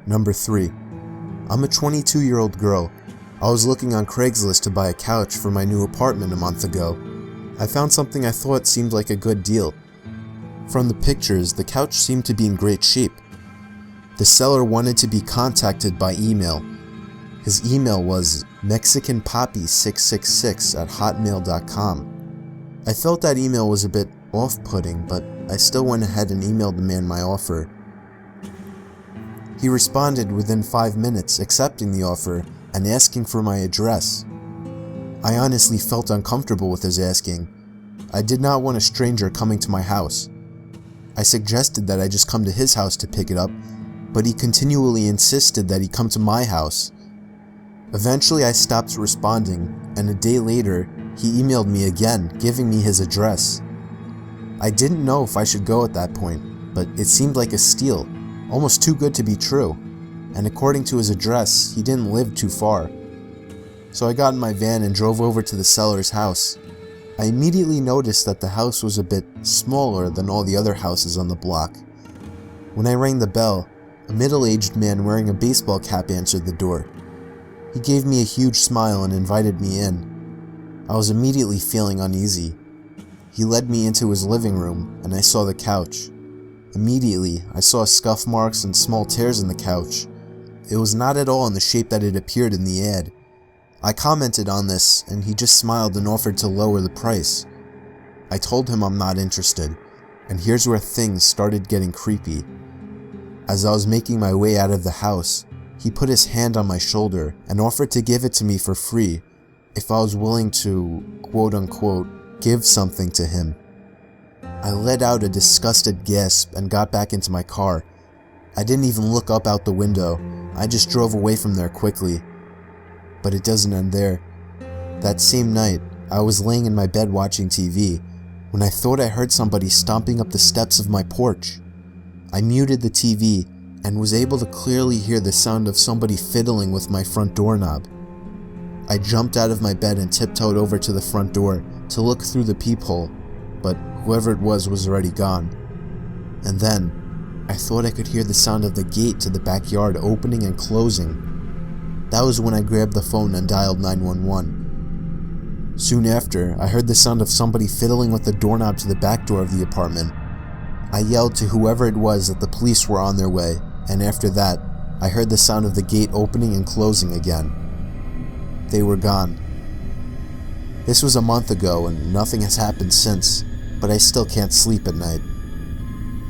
Number 3. I'm a 22-year-old girl. I was looking on Craigslist to buy a couch for my new apartment a month ago. I found something I thought seemed like a good deal. From the pictures, the couch seemed to be in great shape. The seller wanted to be contacted by email. His email was mexicanpoppy666@hotmail.com. I felt that email was a bit off-putting, but I still went ahead and emailed the man my offer. He responded within 5 minutes, accepting the offer and asking for my address. I honestly felt uncomfortable with his asking. I did not want a stranger coming to my house. I suggested that I just come to his house to pick it up, but he continually insisted that he come to my house. Eventually I stopped responding, and a day later, he emailed me again, giving me his address. I didn't know if I should go at that point, but it seemed like a steal, almost too good to be true, and according to his address, he didn't live too far. So I got in my van and drove over to the seller's house. I immediately noticed that the house was a bit smaller than all the other houses on the block. When I rang the bell, a middle-aged man wearing a baseball cap answered the door. He gave me a huge smile and invited me in. I was immediately feeling uneasy. He led me into his living room, and I saw the couch. Immediately, I saw scuff marks and small tears in the couch. It was not at all in the shape that it appeared in the ad. I commented on this, and he just smiled and offered to lower the price. I told him I'm not interested, and here's where things started getting creepy. As I was making my way out of the house, he put his hand on my shoulder and offered to give it to me for free if I was willing to, quote-unquote, give something to him. I let out a disgusted gasp and got back into my car. I didn't even look up out the window. I just drove away from there quickly. But it doesn't end there. That same night, I was laying in my bed watching TV when I thought I heard somebody stomping up the steps of my porch. I muted the TV and was able to clearly hear the sound of somebody fiddling with my front doorknob. I jumped out of my bed and tiptoed over to the front door to look through the peephole, but whoever it was already gone. And then, I thought I could hear the sound of the gate to the backyard opening and closing. That was when I grabbed the phone and dialed 911. Soon after, I heard the sound of somebody fiddling with the doorknob to the back door of the apartment. I yelled to whoever it was that the police were on their way, and after that, I heard the sound of the gate opening and closing again. They were gone. This was a month ago and nothing has happened since, but I still can't sleep at night.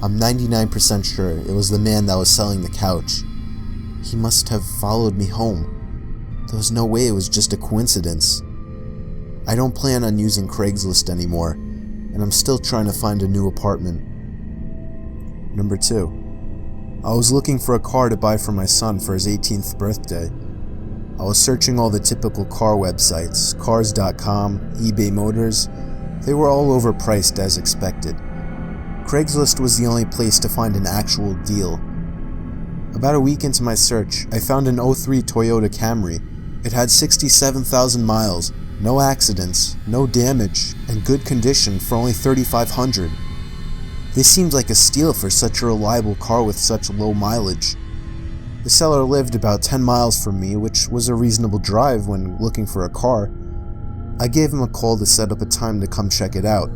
I'm 99% sure it was the man that was selling the couch. He must have followed me home. There was no way it was just a coincidence. I don't plan on using Craigslist anymore, and I'm still trying to find a new apartment. Number 2. I was looking for a car to buy for my son for his 18th birthday. I was searching all the typical car websites, cars.com, eBay Motors. They were all overpriced as expected. Craigslist was the only place to find an actual deal. About a week into my search, I found an 03 Toyota Camry. It had 67,000 miles, no accidents, no damage, and good condition for only $3,500. This seemed like a steal for such a reliable car with such low mileage. The seller lived about 10 miles from me, which was a reasonable drive when looking for a car. I gave him a call to set up a time to come check it out.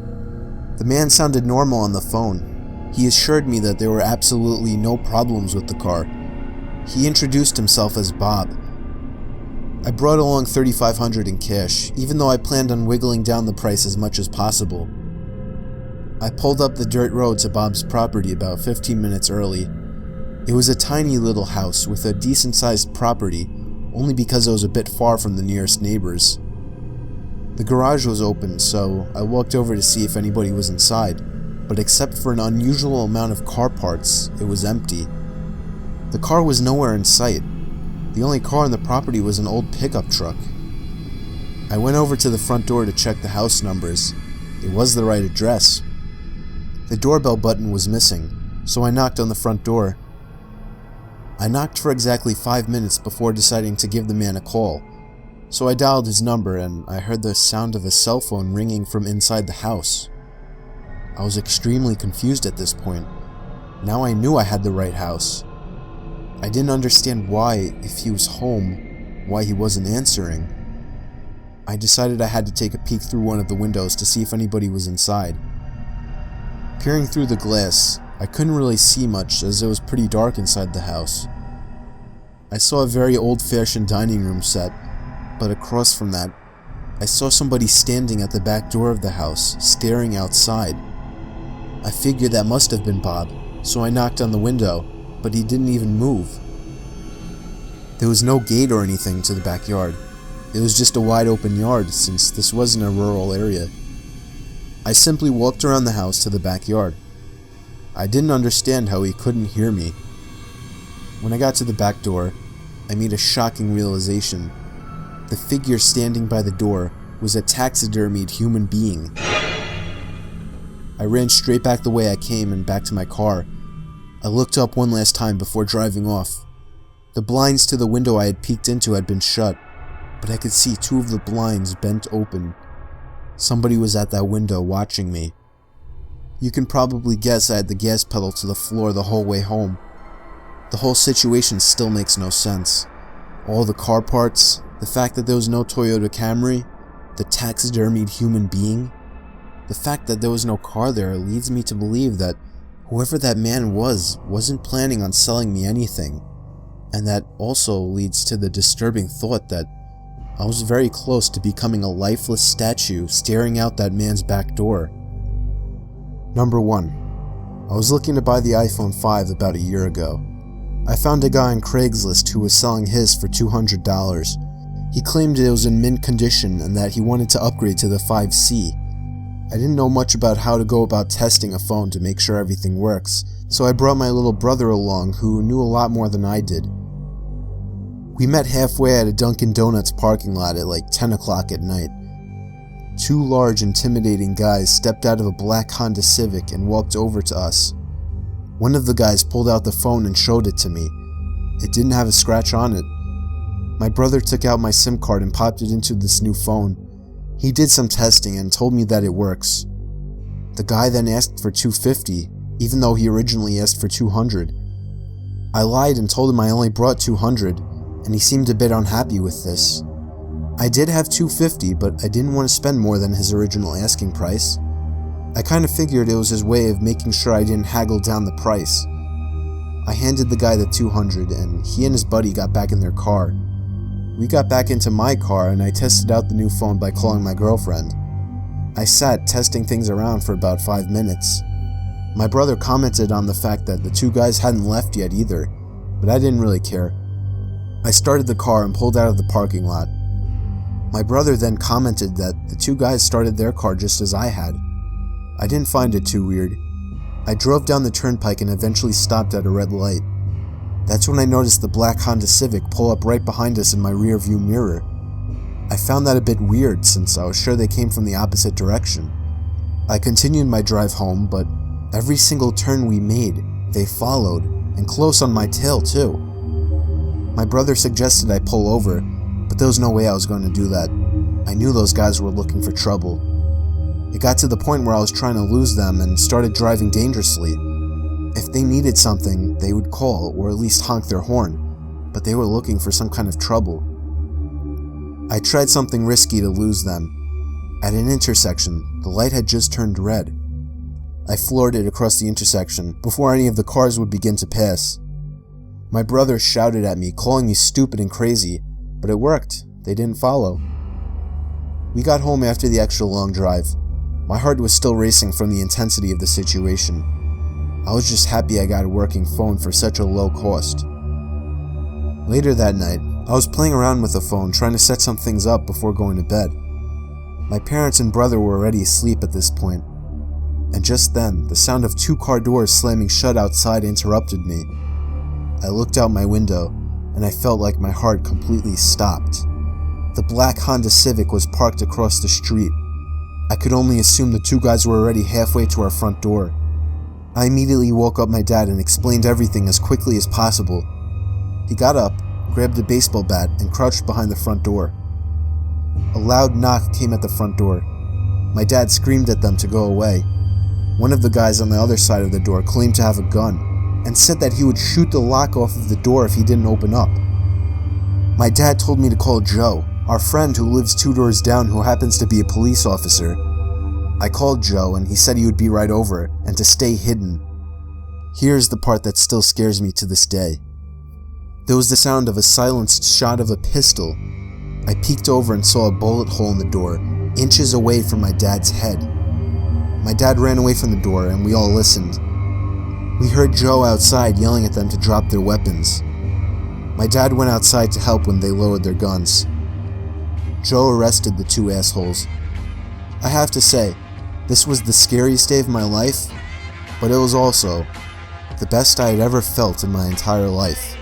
The man sounded normal on the phone. He assured me that there were absolutely no problems with the car. He introduced himself as Bob. I brought along $3,500 in cash, even though I planned on wiggling down the price as much as possible. I pulled up the dirt road to Bob's property about 15 minutes early. It was a tiny little house with a decent-sized property, only because it was a bit far from the nearest neighbors. The garage was open, so I walked over to see if anybody was inside, but except for an unusual amount of car parts, it was empty. The car was nowhere in sight. The only car on the property was an old pickup truck. I went over to the front door to check the house numbers. It was the right address. The doorbell button was missing, so I knocked on the front door. I knocked for exactly 5 minutes before deciding to give the man a call. So I dialed his number and I heard the sound of a cell phone ringing from inside the house. I was extremely confused at this point. Now I knew I had the right house. I didn't understand why, if he was home, why he wasn't answering. I decided I had to take a peek through one of the windows to see if anybody was inside. Peering through the glass, I couldn't really see much as it was pretty dark inside the house. I saw a very old-fashioned dining room set, but across from that, I saw somebody standing at the back door of the house, staring outside. I figured that must have been Bob, so I knocked on the window, but he didn't even move. There was no gate or anything to the backyard. It was just a wide open yard since this wasn't a rural area. I simply walked around the house to the backyard. I didn't understand how he couldn't hear me. When I got to the back door, I made a shocking realization. The figure standing by the door was a taxidermied human being. I ran straight back the way I came and back to my car. I looked up one last time before driving off. The blinds to the window I had peeked into had been shut, but I could see two of the blinds bent open. Somebody was at that window watching me. You can probably guess I had the gas pedal to the floor the whole way home. The whole situation still makes no sense. All the car parts, the fact that there was no Toyota Camry, the taxidermied human being. The fact that there was no car there leads me to believe that whoever that man wasn't planning on selling me anything. And that also leads to the disturbing thought that I was very close to becoming a lifeless statue staring out that man's back door. Number 1. I was looking to buy the iPhone 5 about a year ago. I found a guy on Craigslist who was selling his for $200. He claimed it was in mint condition and that he wanted to upgrade to the 5C. I didn't know much about how to go about testing a phone to make sure everything works, so I brought my little brother along who knew a lot more than I did. We met halfway at a Dunkin' Donuts parking lot at like 10 o'clock at night. Two large, intimidating guys stepped out of a black Honda Civic and walked over to us. One of the guys pulled out the phone and showed it to me. It didn't have a scratch on it. My brother took out my SIM card and popped it into this new phone. He did some testing and told me that it works. The guy then asked for $250, even though he originally asked for $200. I lied and told him I only brought $200, and he seemed a bit unhappy with this. I did have $250, but I didn't want to spend more than his original asking price. I kind of figured it was his way of making sure I didn't haggle down the price. I handed the guy the $200, and he and his buddy got back in their car. We got back into my car and I tested out the new phone by calling my girlfriend. I sat testing things around for about 5 minutes. My brother commented on the fact that the two guys hadn't left yet either, but I didn't really care. I started the car and pulled out of the parking lot. My brother then commented that the two guys started their car just as I had. I didn't find it too weird. I drove down the turnpike and eventually stopped at a red light. That's when I noticed the black Honda Civic pull up right behind us in my rear view mirror. I found that a bit weird since I was sure they came from the opposite direction. I continued my drive home, but every single turn we made, they followed, and close on my tail too. My brother suggested I pull over, but there was no way I was going to do that. I knew those guys were looking for trouble. It got to the point where I was trying to lose them and started driving dangerously. If they needed something, they would call or at least honk their horn, but they were looking for some kind of trouble. I tried something risky to lose them. At an intersection, the light had just turned red. I floored it across the intersection before any of the cars would begin to pass. My brother shouted at me, calling me stupid and crazy, but it worked. They didn't follow. We got home after the extra long drive. My heart was still racing from the intensity of the situation. I was just happy I got a working phone for such a low cost. Later that night, I was playing around with the phone trying to set some things up before going to bed. My parents and brother were already asleep at this point, and just then, the sound of 2 car doors slamming shut outside interrupted me. I looked out my window, and I felt like my heart completely stopped. The black Honda Civic was parked across the street. I could only assume the 2 guys were already halfway to our front door. I immediately woke up my dad and explained everything as quickly as possible. He got up, grabbed a baseball bat, and crouched behind the front door. A loud knock came at the front door. My dad screamed at them to go away. One of the guys on the other side of the door claimed to have a gun, and said that he would shoot the lock off of the door if he didn't open up. My dad told me to call Joe, our friend who lives 2 doors down who happens to be a police officer. I called Joe and he said he would be right over and to stay hidden. Here's the part that still scares me to this day. There was the sound of a silenced shot of a pistol. I peeked over and saw a bullet hole in the door, inches away from my dad's head. My dad ran away from the door and we all listened. We heard Joe outside yelling at them to drop their weapons. My dad went outside to help when they lowered their guns. Joe arrested the 2 assholes. I have to say, this was the scariest day of my life, but it was also the best I had ever felt in my entire life.